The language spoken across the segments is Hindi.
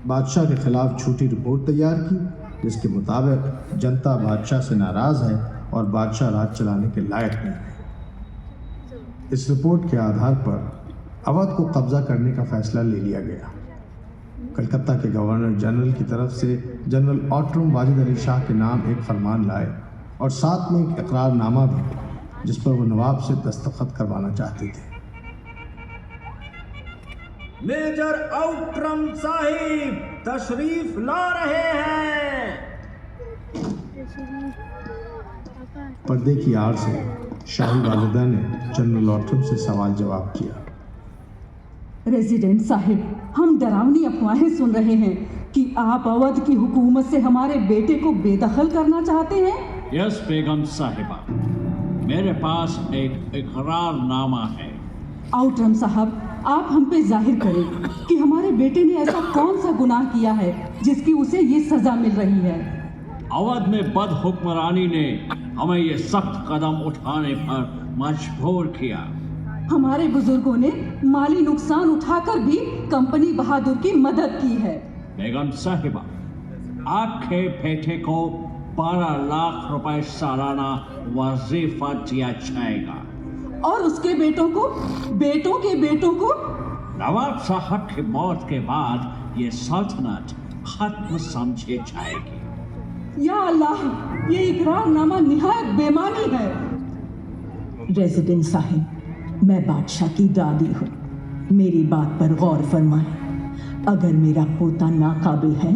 बादशाह के खिलाफ झूठी रिपोर्ट तैयार की, जिसके मुताबिक जनता बादशाह से नाराज़ है और बादशाह राज चलाने के लायक नहीं है। इस रिपोर्ट के आधार पर अवध को कब्जा करने का फैसला ले लिया गया। कलकत्ता के गवर्नर जनरल की तरफ से जनरल ऑट्रम वाजिद अली शाह के नाम एक फरमान लाए और साथ में एक इकरारनामा भी, जिस पर वो नवाब से दस्तखत करवाना चाहते थे। मेजर आउट्रम साहिब तशरीफ ला रहे हैं। पर्दे की आड़ से शाही वालिदा ने जनरल ऑट्रम से सवाल जवाब किया। रेजिडेंट साहिब, हम डरावनी अफवाहें सुन रहे हैं कि आप अवध की हुकूमत से हमारे बेटे को बेदखल करना चाहते हैं। यस बेगम साहिबा, मेरे पास एक इकरारनामा है। आउट्रम साहब, आप हम पे जाहिर करें कि हमारे बेटे ने ऐसा कौन सा गुनाह किया है जिसकी उसे ये सजा मिल रही है। अवध में बदहुक्मरानी ने हमें ये सख्त कदम उठाने पर मजबूर किया। हमारे बुजुर्गों ने माली नुकसान उठाकर भी कंपनी बहादुर की मदद की है। बेगम साहिबा, आपके बेटे को 12 लाख रुपए सालाना वजीफा दिया जाएगा और उसके बेटों के बेटों को नवाब साहब की मौत के बाद ये सल्तनत खत्म समझी जाएगी। या अल्लाह, ये इकरारनामा निहायत बेमानी है। रेजिडेंट साहिब, मैं बादशाह की दादी हूँ, मेरी बात पर गौर फरमाएं। अगर मेरा पोता नाकाबिल है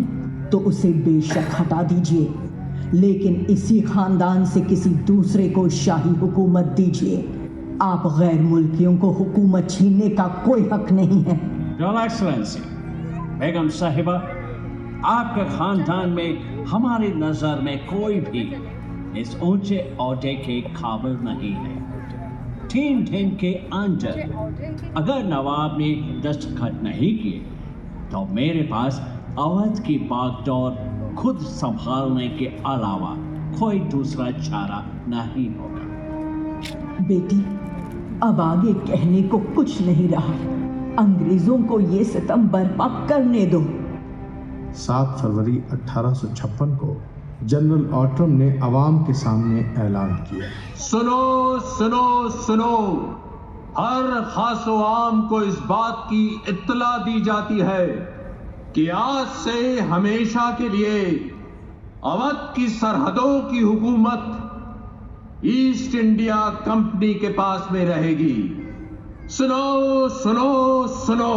तो उसे बेशक हटा दीजिए, लेकिन इसी खानदान से किसी दूसरे को शाही हुकूमत दीजिए। आप गैर मुल्कियों को हुकूमत छीनने का कोई हक नहीं है। योर एक्सलेंसी, बेगम साहिबा, आपके खानदान में हमारी नजर में कोई भी इस ऊंचे ओहदे के काबिल नहीं है। 3 दिन के अंदर अगर नवाब ने दस्तखत नहीं किए तो मेरे पास अवध की बागडोर खुद संभालने के अलावा कोई दूसरा चारा नहीं होगा। बेटी, अब आगे कहने को कुछ नहीं रहा। अंग्रेजों को ये सितम बर्पा करने दो। 7 फरवरी 1856 को जनरल ऑट्रम ने अवाम के सामने ऐलान किया। सुनो सुनो सुनो, हर खासो आम को इस बात की इत्तला दी जाती है कि आज से हमेशा के लिए अवध की सरहदों की हुकूमत ईस्ट इंडिया कंपनी के पास में रहेगी। सुनो सुनो सुनो।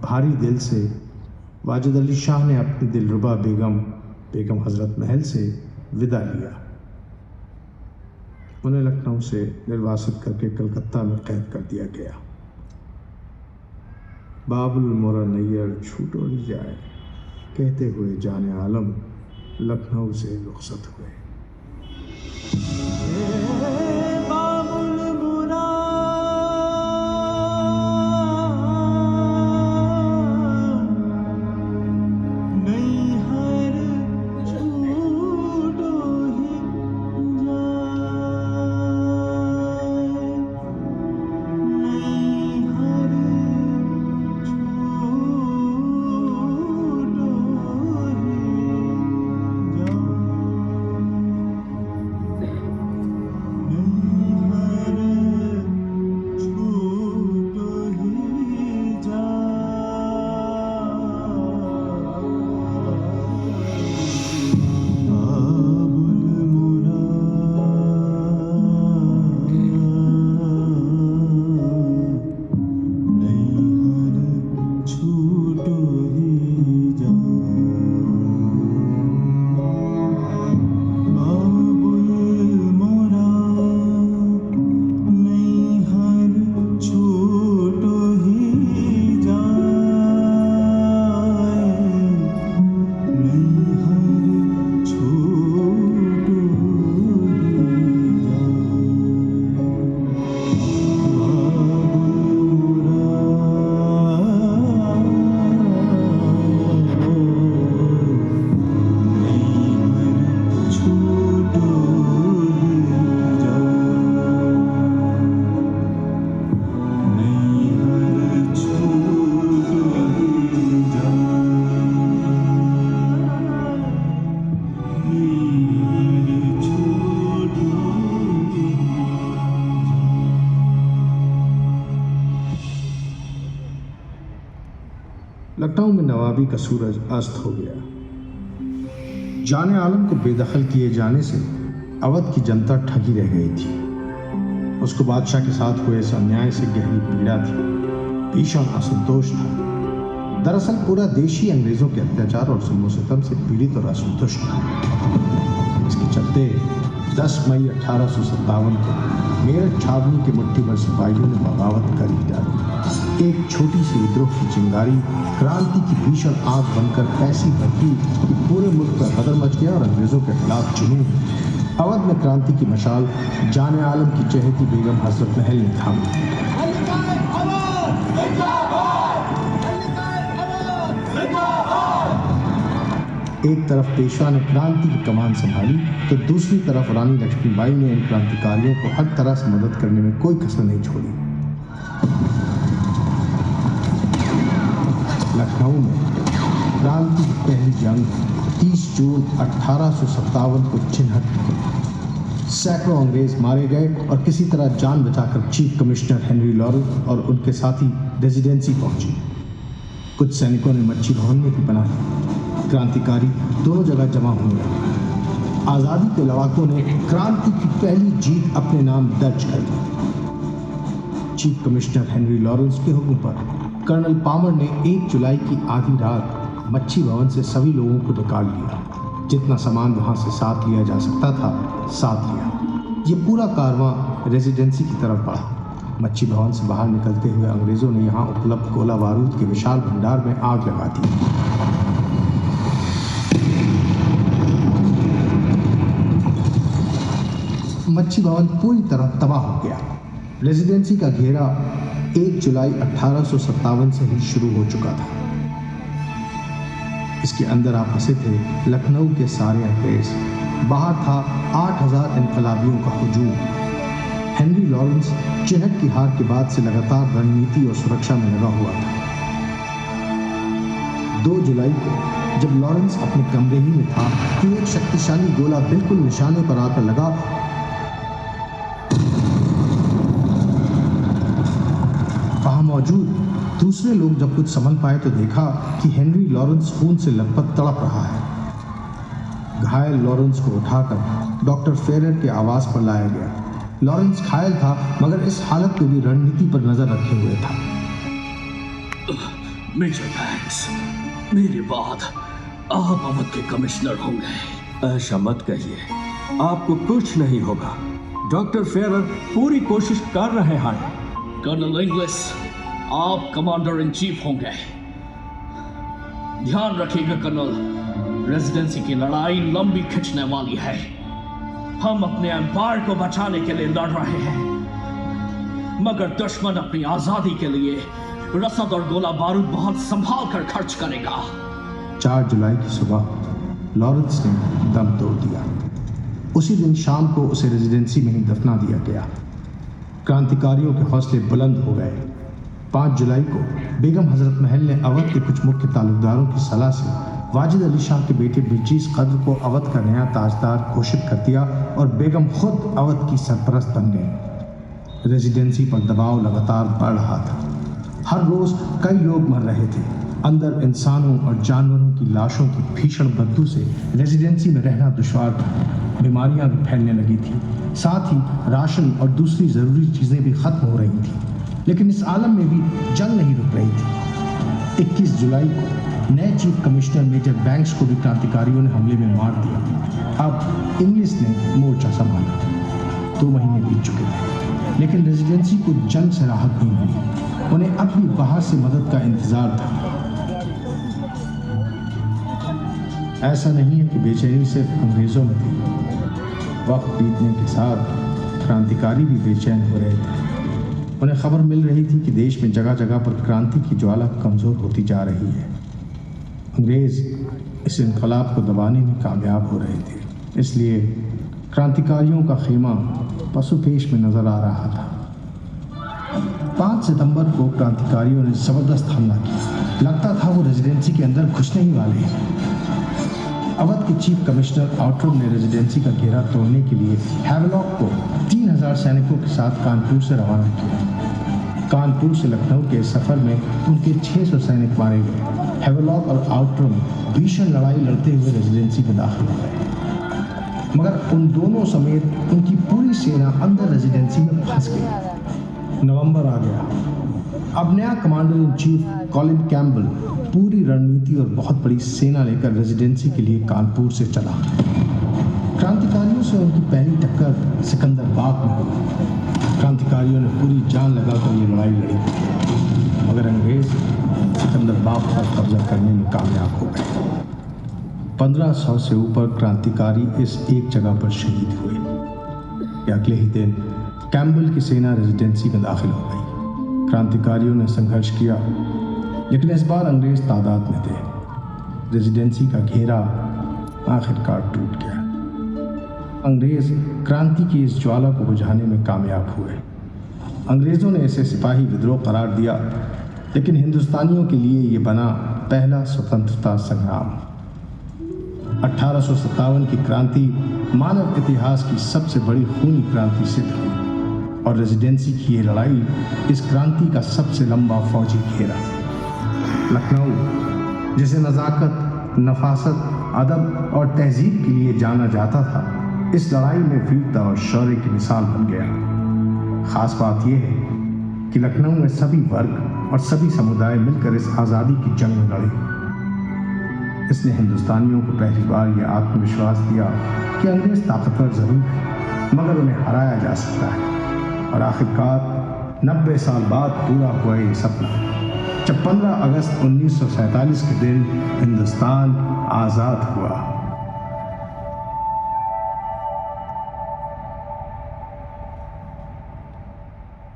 भारी दिल से वाजिद अली शाह ने अपनी दिलरुबा बेगम हजरत महल से विदा लिया। उन्हें लखनऊ से निर्वासित करके कलकत्ता में कैद कर दिया गया। बाबुल मोरा नैयर छूटो जाए कहते हुए जाने आलम लखनऊ से रुखसत हुए। लखनऊ में नवाबी का सूरज अस्त हो गया। जाने आलम को बेदखल किए जाने से अवध की जनता ठगी रह गई थी। उसको बादशाह के साथ हुए इस अन्याय से गहरी पीड़ा थी, भीषण असंतोष था। दरअसल पूरा देश ही अंग्रेजों के अत्याचार और जुल्म सितम से पीड़ित और असंतुष्ट था। इसके चलते 10 मई 1857 को मेरठ छावनी के मुट्ठी भर सिपाहियों ने बगावत कर ही डाली। एक छोटी सी विद्रोह की चिंगारी क्रांति की भीषण आग बनकर ऐसी भड़की कि पूरे मुल्क पर बदल मच गया और अंग्रेजों के खिलाफ जुनून। अवध में क्रांति की मशाल जाने आलम की चहेती बेगम हजरत महल ने थामी। एक तरफ पेशवा ने क्रांति की कमान संभाली तो दूसरी तरफ रानी लक्ष्मीबाई ने इन क्रांतिकारियों को हर तरह से मदद करने में कोई कसर नहीं छोड़ी। लखनऊ में क्रांति की पहली जंग 30 जून 1857 को चिन्हट निकली। सैकड़ों अंग्रेज मारे गए और किसी तरह जान बचाकर चीफ कमिश्नर हेनरी लॉरेंस और उनके साथी रेजिडेंसी पहुंचे। कुछ सैनिकों ने मच्छी भवन में भी बनाई। क्रांतिकारी दोनों जगह जमा हुए। आज़ादी के लड़ाकों ने क्रांति की पहली जीत अपने नाम दर्ज कर ली। चीफ कमिश्नर हेनरी लॉरेंस के हुक्म पर कर्नल पामर ने 1 जुलाई की आधी रात मच्छी भवन से सभी लोगों को निकाल लिया। जितना सामान वहां से साथ लिया जा सकता था साथ लिया। ये पूरा कारवां रेजिडेंसी की तरफ बढ़ा। मच्छी भवन से बाहर निकलते हुए अंग्रेजों ने यहाँ उपलब्ध गोला बारूद के विशाल भंडार में आग लगा दी। मच्छी भवन पूरी तरह तबाह हो गया। रेजिडेंसी का घेरा 1 जुलाई 1857 से ही शुरू हो चुका था। इसके अंदर आप फंसे थे लखनऊ के सारे अंग्रेज। बाहर था 8000 इनकलाबियों का हुजूम। हेनरी लॉरेंस चिन्हट की हार के बाद से लगातार रणनीति और सुरक्षा में लगा हुआ था। 2 जुलाई को जब लॉरेंस अपने कमरे ही में था कि एक शक्तिशाली गोला बिल्कुल निशाने पर आकर लगा। वहां मौजूद दूसरे लोग जब कुछ संभल पाए तो देखा कि हेनरी लॉरेंस खून से लथपथ तड़प रहा है। घायल लॉरेंस को उठाकर डॉक्टर फेरर के आवास पर लाया गया। लॉरेंस घायल था मगर इस हालत में भी रणनीति पर नजर रखे हुए था। मेजर बैंक्स, मेरे बाद आप अवध के कमिश्नर होंगे। ऐसा मत कहिए, आपको कुछ नहीं होगा। डॉक्टर फेरर पूरी कोशिश कर रहे हैं। कर्नल इंग्लिश, आप कमांडर इन चीफ होंगे। ध्यान रखिएगा कर्नल, रेजिडेंसी की लड़ाई लंबी खिंचने वाली है। हम अपने एम्पायर को बचाने के लिए लड़ रहे हैं, मगर दुश्मन अपनी आजादी के लिए रसद और गोला बारूद बहुत संभाल कर खर्च करेगा। 4 जुलाई की सुबह लॉरेंस ने दम तोड़ दिया। उसी दिन शाम को उसे रेजिडेंसी में ही दफना दिया गया। क्रांतिकारियों के हौसले बुलंद हो गए। 5 जुलाई को बेगम हजरत महल ने अवध के कुछ मुख्य तालुकदारों की सलाह से वाजिद अली शाह के बेटे बिरजीस कद्र को अवध का नया ताजदार घोषित कर दिया और बेगम खुद अवध की सरपरस्त बन गई। रेजिडेंसी पर दबाव लगातार बढ़ रहा था। हर रोज कई लोग मर रहे थे। अंदर इंसानों और जानवरों की लाशों की भीषण बदबू से रेजिडेंसी में रहना दुश्वार था। बीमारियां भी फैलने लगी थी। साथ ही राशन और दूसरी ज़रूरी चीज़ें भी खत्म हो रही थी। लेकिन इस आलम में भी जंग नहीं रुक रही थी। 21 जुलाई को नए चीफ कमिश्नर मेजर बैंक्स को भी क्रांतिकारियों ने हमले में मार दिया। अब इंग्लिश ने मोर्चा संभाला। 2 महीने बीत चुके थे, लेकिन रेजिडेंसी को जंग से राहत नहीं मिली। उन्हें अब भी बाहर से मदद का इंतजार था। ऐसा नहीं है कि बेचैनी सिर्फ अंग्रेजों में थी। वक्त बीतने के साथ क्रांतिकारी भी बेचैन हो रहे थे। उन्हें खबर मिल रही थी कि देश में जगह जगह पर क्रांति की ज्वाला कमज़ोर होती जा रही है। अंग्रेज इस इनकलाब को दबाने में कामयाब हो रहे थे। इसलिए क्रांतिकारियों का खेमा पसुपेश में नजर आ रहा था। 5 सितंबर को क्रांतिकारियों ने जबरदस्त हमला किया। लगता था वो रेजिडेंसी के अंदर घुसने ही वाले हैं। अवध के चीफ कमिश्नर आउटरम ने रेजिडेंसी का घेरा तोड़ने के लिए हैवलॉक को 3000 सैनिकों के साथ कानपुर से रवाना किया। कानपुर से लखनऊ के सफर में उनके 600 सैनिक मारे गए। हेवलॉक और आउटरम भीषण लड़ाई लड़ते हुए रेजिडेंसी में दाखिल हो गए, मगर उन दोनों समेत उनकी पूरी सेना अंदर रेजिडेंसी में फंस गई। नवंबर आ गया। अब नया commander in chief Colin Campbell पूरी रणनीति और बहुत बड़ी सेना लेकर रेजिडेंसी के लिए कानपुर से चला। क्रांतिकारियों से उनकी पहली टक्कर सिकंदरबाग में हुई। क्रांतिकारियों ने पूरी जान लगाकर ये लड़ाई लड़ी, मगर अंग्रेज सिकंदरबाग पर कब्जा करने में कामयाब हो गए। 1500 से ऊपर क्रांतिकारी इस एक जगह पर शहीद हुए। अगले ही दिन कैम्बल की सेना रेजिडेंसी में दाखिल हो गई। क्रांतिकारियों ने संघर्ष किया, लेकिन इस बार अंग्रेज तादाद में थे। रेजिडेंसी का घेरा आखिरकार टूट गया। अंग्रेज क्रांति की इस ज्वाला को बुझाने में कामयाब हुए। अंग्रेज़ों ने इसे सिपाही विद्रोह करार दिया, लेकिन हिंदुस्तानियों के लिए ये बना पहला स्वतंत्रता संग्राम। 1857 की क्रांति मानव इतिहास की सबसे बड़ी खूनी क्रांति सिद्ध हुई, और रेजिडेंसी की ये लड़ाई इस क्रांति का सबसे लंबा फौजी घेरा। लखनऊ, जिसे नज़ाकत, नफासत, अदब और तहजीब के लिए जाना जाता था, इस लड़ाई में वीरता और शौर्य की मिसाल बन गया। खास बात यह है कि लखनऊ में सभी वर्ग और सभी समुदाय मिलकर इस आज़ादी की जंग में लड़े। इसने हिंदुस्तानियों को पहली बार यह आत्मविश्वास दिया कि अंग्रेज ताकतवर जरूर है, मगर उन्हें हराया जा सकता है। और आखिरकार 90 साल बाद पूरा हुआ ये सपना, जब 15 अगस्त 1947 के दिन हिंदुस्तान आज़ाद हुआ।